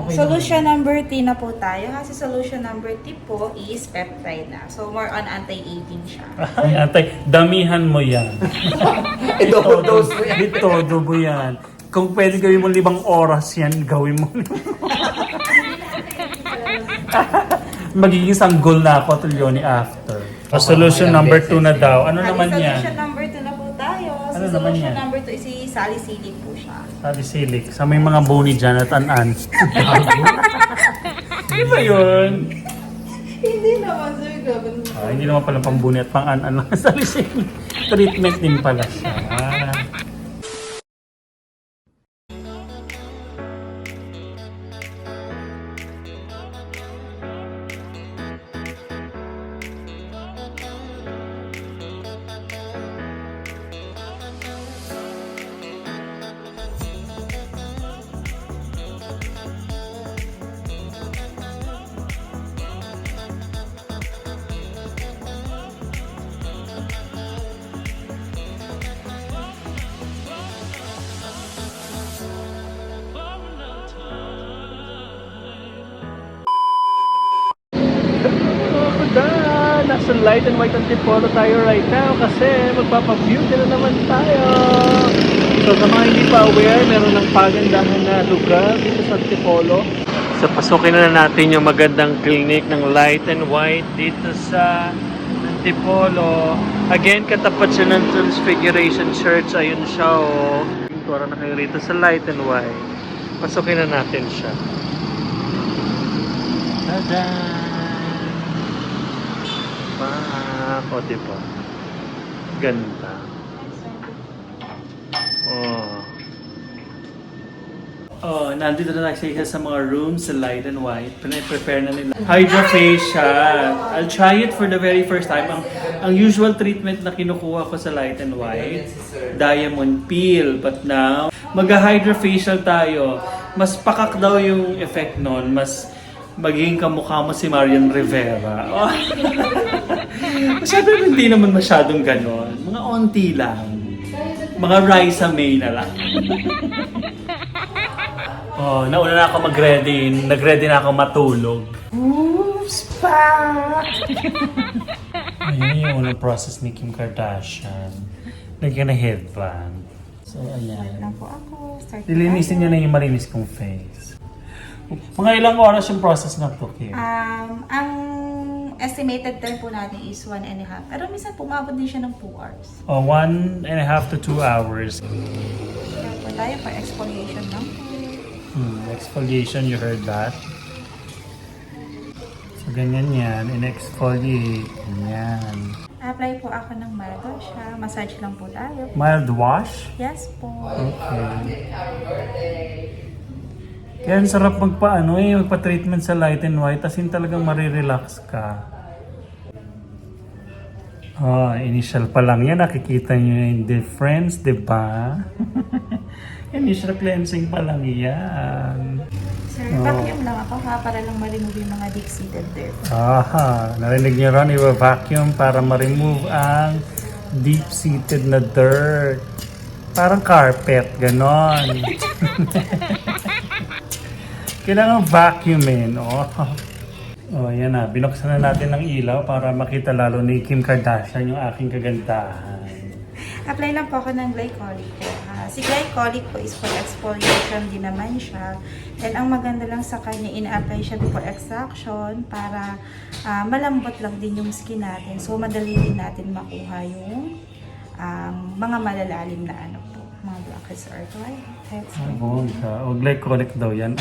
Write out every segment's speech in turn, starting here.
Okay Solution number 3 na po tayo. Kasi solution number 3 po is peptide na. So, more on anti-aging siya. Ay, antay, damihan mo yan. Double dose mo yan. Ito, dubo yan. Kung pwede gawin mo 5 oras yan, gawin mo. Magiging sanggol na ako, Tulyoni, after. Solution number 2 na daw. Ano naman yan? Solution number 2 na po tayo. So, Ano naman solution yan? number 2 is si salicylic po siya. Salicylic. Sa may mga bony dyan at an-an. Di ba yun? Hindi naman, sir. Grabe. Hindi naman pala pambuni at pang-an-an lang. Salicylic. Treatment din pala siya. Nasa Light and White Antipolo tayo right now kasi magpapa-beauty na naman tayo. So sa mga hindi pa aware, meron ng pagandahan na lugar dito sa Antipolo. So pasukin na natin yung magandang clinic ng Light and White dito sa Antipolo. Again, katapat siya ng Transfiguration Church. Ayun siya o. Tura na kayo rito sa Light and White. Pasukin na natin siya. Tada! O, diba? Ganda. Nandito na tayo sa isa sa mga rooms sa Light and White. Prepare na nila. Hydrofacial. I'll try it for the very first time. Ang usual treatment na kinukuha ko sa Light and White, diamond peel. But now, mag-hydrofacial tayo. Mas pakak daw yung effect nun. Mas magiging kamukha mo si Marian Rivera. Oh. Masyado hindi naman masyadong ganon. Mga onti lang. Mga Raisa May na lang. Nauna na ako mag-ready. Nag-ready na ako matulog. Oops, pa! Ayun yung unang process ni Kim Kardashian. Lagyan na headband. So, ayan. Start lang po ako. Lilinisin niya na yung marinis kong face. Mga ilang oras yung process na to, Kim? Ang estimated time po natin is 1.5. Pero minsan pumabot din siya ng 2 hours. 1.5 to 2 hours. Kaya po tayo for exfoliation lang po. Exfoliation, you heard that? So, ganyan yan. In-exfoliate. Ganyan. Apply po ako ng mild wash. Massage lang po tayo. Mild wash? Yes po. Okay. Kaya ang sarap magpa-treatment sa Light and White, as in talagang marirelax ka. Initial pa lang yan, nakikita nyo yung difference, di ba? Initial cleansing pa lang yan. Sir, vacuum lang ako para lang ma-remove yung mga deep-seated dirt. Narinig nyo ron, i-vacuum para ma-remove ang deep-seated na dirt. Parang carpet, ganon. Kailangan vacuumin. Yan na. Binuksan na natin ng ilaw para makita lalo ni Kim Kardashian yung aking kagandahan. Apply lang po ako ng glycolic po. Si glycolic po is for exfoliation din naman siya. And ang maganda lang sa kanya, ina-apply siya before extraction para malambot lang din yung skin natin. So, madali din natin makuha yung mga malalalim na mga blackheads or whiteheads. Glycolic daw yan.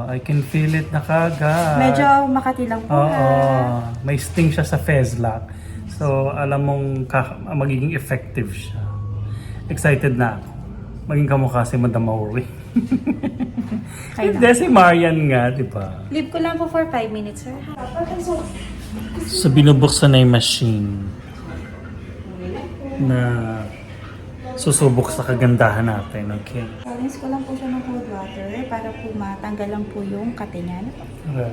I can feel it na kagad. Medyo makati lang po may sting siya sa Fezlock. So, alam mong magiging effective siya. Excited na ako. Maging kamukha si Madam Mauri. Hindi, si Marian nga, di ba? Leave ko lang po for 5 minutes, sir. So, binubuksan na yung machine na susubok sa kagandahan natin, okay? Rinse ko lang po siya ng cold water para po matanggal lang po yung kate niya. Okay.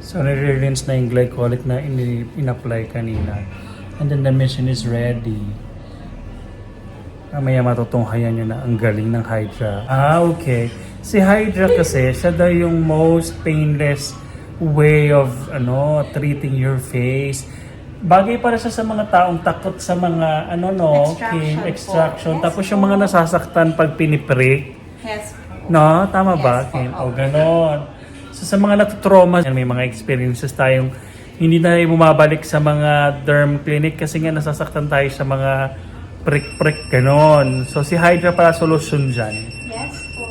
So, nire-rinse na yung glycolic na in-apply kanina. And then the machine is ready. Mamaya matutunghayan nyo na ang galing ng Hydra. Okay. Si Hydra kasi, siya daw yung most painless way of treating your face. Bagay para siya sa mga taong takot sa mga extraction. Yes, Tapos po. yung mga nasasaktan pag piniprick. Yes. No, tama ba, Yes, Kim? O po. ganon. So sa mga natutrauma, may mga experiences tayong hindi na tayo bumabalik sa mga derm clinic kasi nga nasasaktan tayo sa mga prick-prick, ganon. So si Hydra para solusyon dyan. Yes po.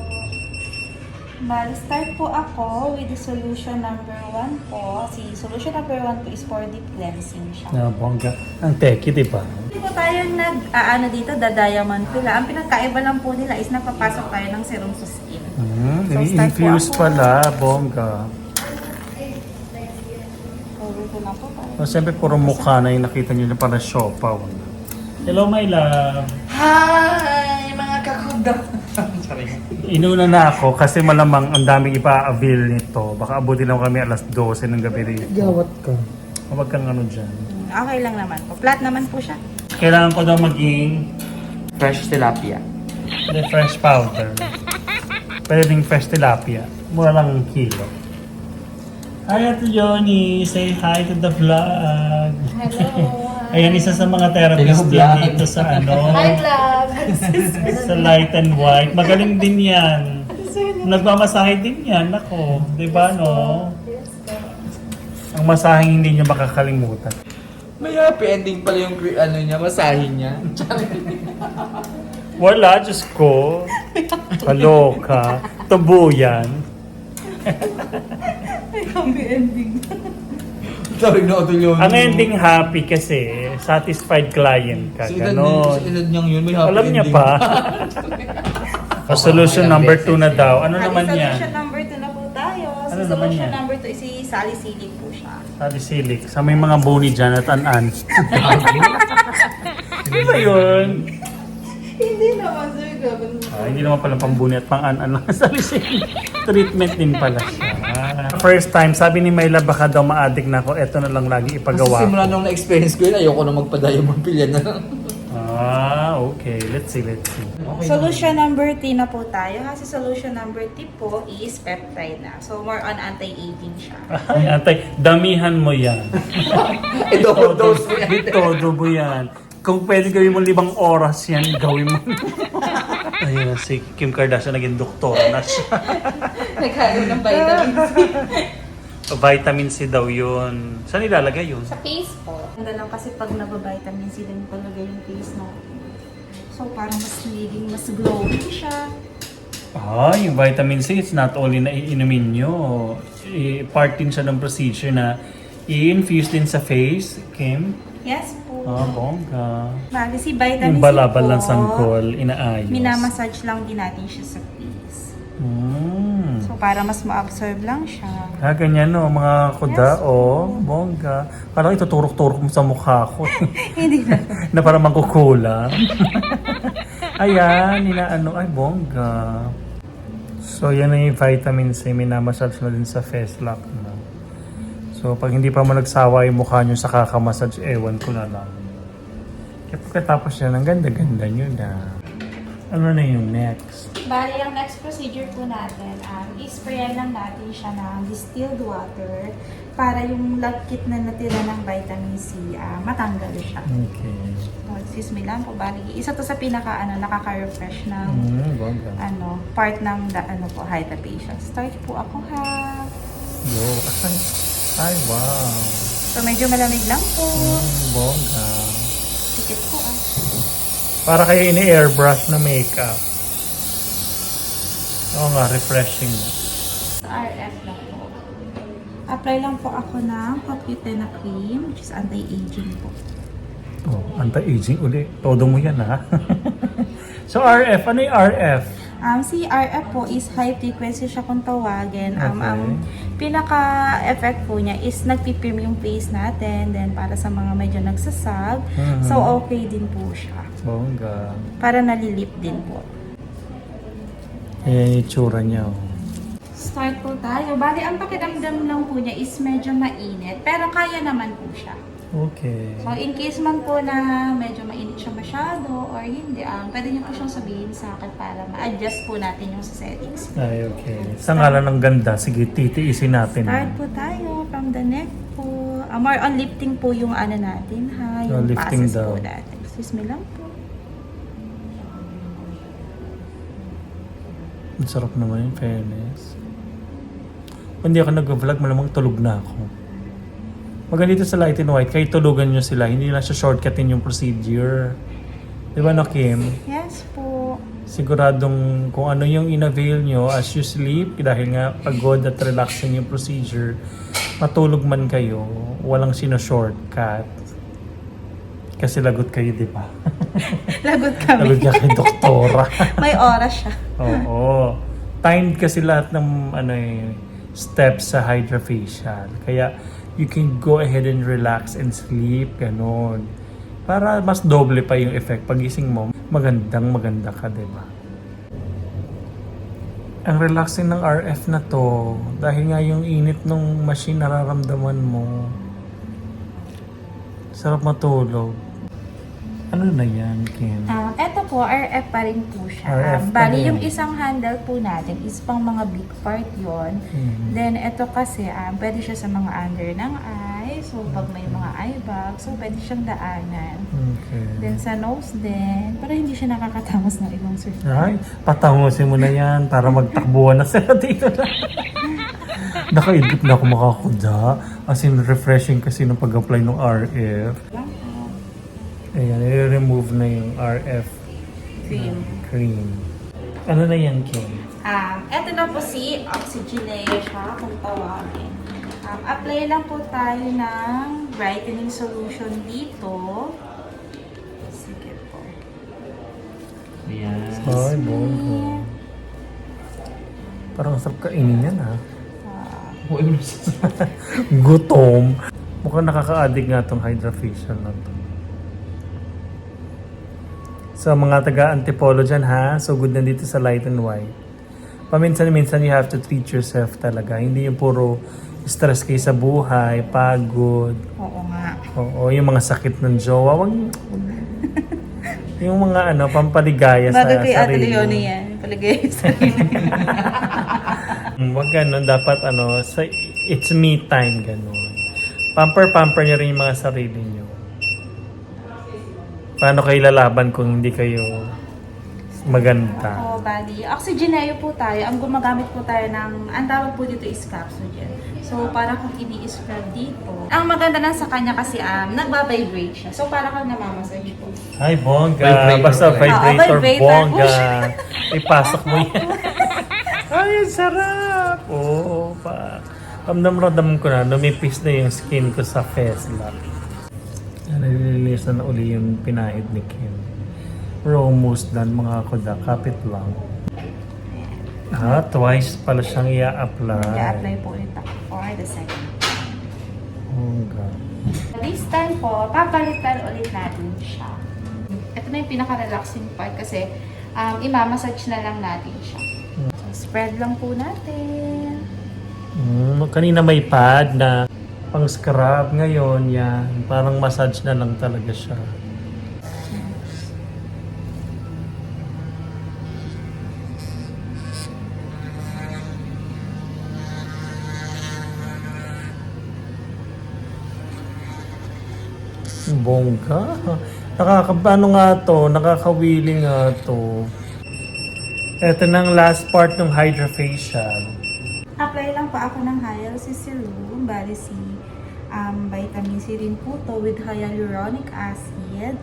Mag-start po ako with the solution number 1 po. Si solution number 1 po is for deep cleansing siya. Na bongga. Ang teki, di ba? Hindi po tayo dito, da-diamond pila. Ang pinagkaiba lang po nila is napapasok tayo ng serum sa skin. So, start po Infused ako. pala, bongga. Over ko na po tayo. So, siyempre, puro mukha na yung nakita nyo na para siopaw. Hello, my love. Hi, mga kakuda. Inuna na ako kasi malamang ang daming ipa-avail nito. Baka abutin lang kami alas 12 ng gabi rito. Gawat ka. Huwag kang ano dyan. Okay lang naman po. Flat naman po siya. Kailangan ko daw maging Fresh tilapia. fresh powder. Pwede ding fresh tilapia. Mura lang ang kilo. Hi, Ate Johnny. Say hi to the vlog. Hello. Ayan, isa sa mga therapist Hello, yan vlog. dito sa ano. vlog. Sa Light and White. Magaling din yan. Nagmamasahe din yan. Ako, di ba no? Ang masaheng hindi nyo makakalimutan. May happy ending pala yung masahin niya. Wala, Diyos ko. Kaloka. Tubo yan. Happy ending. Sorry na ito yun. Ang ending happy kasi satisfied client ka. Sa Ganon. edad niyang yun, may happy Alam niya ending. pa. Solution number 2 na daw. Ano naman yan? Solution number 2 na po tayo. Ano Si naman solution yan? number 2 is si salicylic po siya. Salicylic. Sa may mga bony dyan at an-an. Di ba yun? Hindi naman, sir. Grabe. Hindi naman pala pambuni at pang-an-an lang. Salicylic. Treatment din pala siya. First time, sabi ni Mayla baka daw ma-addict na ako. Eto na lang lagi Kasi ipagawa simula ko. nung na-experience ko yun, ayoko na magpa-diamond pill yan. Okay. Let's see. Solution number 3 na po tayo. Kasi solution number 3 po is peptide na. So, more on anti-aging siya. Ay, atay, damihan mo yan. Double dose mo yan. Todo mo yan. Kung pwede gawin mo 5 oras yan, gawin mo. Ayun, si Kim Kardashian naging doktora na siya. Nagkaroon ng vitamins. Vitamin C daw yun. Saan ilalagay yun? Sa face po. Ganda lang kasi pag nabavitamin C din talaga yung face natin. So, parang mas nagiging mas glowing siya. Yung vitamin C, it's not only na iinumin nyo. Part din siya ng procedure na i-infuse din sa face, Kim. Yes po. Bongga. Bali, si vitamin Yung C balabal po, ng sangkol, inaayos. minamassage lang din natin siya sa face. So, para mas ma-absorb lang siya. Ganyan no, mga kuda, Yes, bongga. Parang ituturok-turok mo sa mukha ko. Hindi na. Na parang mangkukulang. Ayan, ay bongga. So yan na yung vitamin C, minamassage na din sa face lock na. So pag hindi pa mo nagsawa yung mukha nyo sa kakamassage, ewan ko na lang. Kaya pagkatapos yan, ang ganda-ganda nyo na. Ano na yung next? Bali, ang next procedure po natin, i-sprayan lang natin siya ng distilled water para yung lagkit na natira ng vitamin C, matanggal siya. Okay. So, excuse me lang po, bali, isa to sa pinaka, nakaka-refresh ng, Bongga. part ng, hydration. Start po ako ha. Yo, ay wow. So, medyo malamig lang po. Bongga. Tikit po Para kayo ini-airbrush na makeup. Oo nga, refreshing. Sa RF lang po. Apply lang po ako ng Cocutena cream, which is anti-aging po. Anti-aging uli. Todo mo yan ha. So RF, ano yung RF? Si RF po is high frequency siya kung tawagin. Okay. Ang pinaka-effect po niya is nagpipirm yung face natin. Then para sa mga medyo nagsasag. So okay din po siya. Bongga. Para nalilip din po. Ayan yung itsura niya. Start po tayo. Bali, ang pakiramdam lang po niya is medyo mainit. Pero kaya naman po siya. Okay. So, in case man po na medyo mainit siya masyado or hindi, pwede niyo po siyang sabihin sa akin para ma-adjust po natin yung settings. Ay, okay. Sa ngalan ng ganda, sige, titiisin natin. Start po tayo from the neck po. More on lifting po yung ano natin ha, yung lifting passes po daw. natin. Excuse me lang po. Ang sarap naman yung fairness. Kung hindi ako nag-vlog, malamang tulog na ako. Maganda sa Light and White, kahit tulugan nyo sila, hindi na siya shortcutin yung procedure. Di ba, no, Kim? Yes po. Siguradong kung ano yung in-avail nyo as you sleep, dahil nga pagod at relaxing yung procedure, matulog man kayo, walang sino-shortcut. Kasi lagot kayo, di ba? Lagot kami. Lagot niya kay doktora. May oras siya. Oo. Timed kasi lahat ng steps sa hydrofacial. Kaya you can go ahead and relax and sleep, ganon. Para mas doble pa yung effect. Pagising mo, maganda ka, diba? Ang relaxing ng RF na to, dahil nga yung init ng machine nararamdaman mo, sarap matulog. Ano na yan, Kim? Eto po, RF pa rin po siya. RF pa Bali, rin. yung isang handle po natin is pang mga big part yon. Mhm. Then, eto kasi, pwede siya sa mga under ng eye. So, pag may mga eye bag, so pwede siyang daanan. Okay. Then, sa nose din, pero hindi siya nakakatamos ng ibang surgery. Ay, patangusin mo na yan para magtakbuhan na sila dito. Nakaidip na ako makakuda. As in, refreshing kasi nung pag-apply ng RF. Ayan, i-remove na yung RF cream. Ano na yan, Kim? Eto na po si Oxygenation, kung tawagin. Apply lang po tayo ng brightening solution dito. Sige po. Ayan. Ay, bongo. Parang sarap kainin yan, ha? Gutom. Mukhang nakaka-addict nga tong hydrofacial na to. So, mga taga-antipolo dyan, ha? So, good na dito sa Light and White. Paminsan-minsan, you have to treat yourself talaga. Hindi yung puro stress kayo sa buhay, pagod. Oo nga. Oo, yung mga sakit ng jowa. Yung mga pampaligaya sa Bago kay Ate sarili. Leonie yan. Paligay sa sarili. Wag ganun. Dapat it's me time, ganun. Pamper niyo rin yung mga sarili niyo. Paano kayo lalaban kung hindi kayo maganda? Oo, bali. Oxygenayo po tayo. Ang gumagamit po tayo ng, ang tawag po dito is capsule. So, para kung ini-scrub dito. Ang maganda lang sa kanya kasi, nagbabibrate siya. So, para kang namamassage po. Ay, bongga. Vibrator Basta pala. vibrator, Vibrator. bongga. Ipasok mo yan. Ay, ang sarap. Oo, pa. Ramdam ko na, numipis na yung skin ko sa face lock. Nalilinis na uli yung pinahid ni Kim. We're almost done, mga kuda. Kapit lang. Twice pala siyang i-apply. I-apply po ulit ako for the second. Oh, God. This time po, papalitan ulit natin siya. Ito na yung pinaka-relaxing part kasi imamassage na lang natin siya. So, spread lang po natin. Kanina may pad na pang scrub, ngayon yan. Parang massage na lang talaga siya. Bongga. Nakakabano nga to, nakakawili nga to. Ito nang last part ng hydrofacial. Apply lang pa ako ng Hyalocicilum, bali si vitamin C rin po to with hyaluronic acid.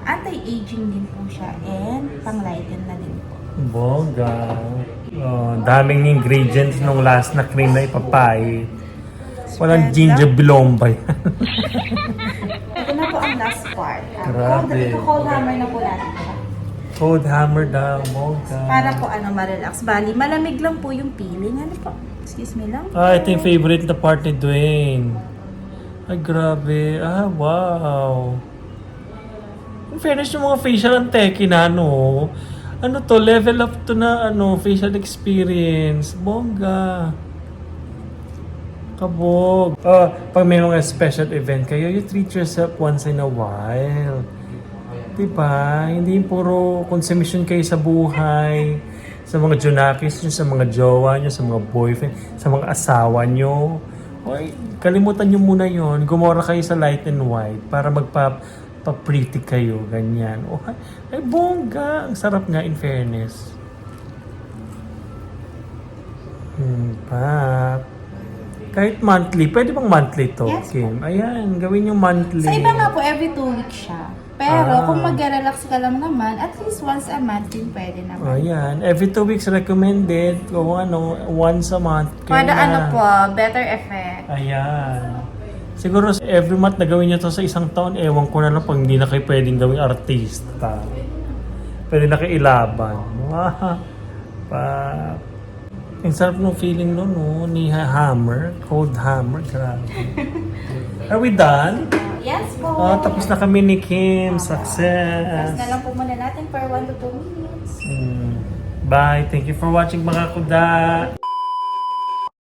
Anti-aging din po siya and pang-lighten na din po. Bongga. Daming ingredients nung last na cream na ipapay. Walang ginger bilomba yan. Ito na po ang last part. Grabe. Cold hammer na po natin siya. Cold hammer daw, bongga. Para po ma-relax. Bali, malamig lang po yung peeling. Ano po? Excuse me lang. Ito yung favorite na part ni Dwayne. Ay, grabe. Wow. In fairness yung mga facial ang teki na, ano to, level up to na, facial experience. Bongga. Kabog. Pag may mga special event kayo, you treat yourself once in a while. Diba? Hindi yung puro consumption kayo sa buhay, sa mga junakis nyo, sa mga jowa nyo, sa mga boyfriend, sa mga asawa nyo. Oy, kalimutan nyo muna yon. Gumora kayo sa light and white para magpa-pretty kayo. Ganyan. Oh, ay, bongga. Ang sarap nga in fairness. Pa. Kahit monthly. Pwede bang monthly to, Yes, Kim? Ayan, gawin yung monthly. Sa iba nga po, every 2 weeks siya. Pero Ah. kung mag-relax ka lang naman, at least once a month din pwede naman. Ayan, every 2 weeks recommended. Kung ano, once a month. Para kaya ano na. po, better effect. Ayan. Siguro every month na gawin nyo to sa isang taon, ewan ko na lang pag hindi na kayo pwedeng gawing artista. Pwede na kayo ilaban. Pa. Ang sarap ng feeling nun, no? Ni Hammer. Cold Hammer. Grabe. Are we done? Yes po. Tapos na kami ni Kim. Tapos Success. na lang po muna natin for 1 to 2 minutes. Bye. Thank you for watching mga kuda.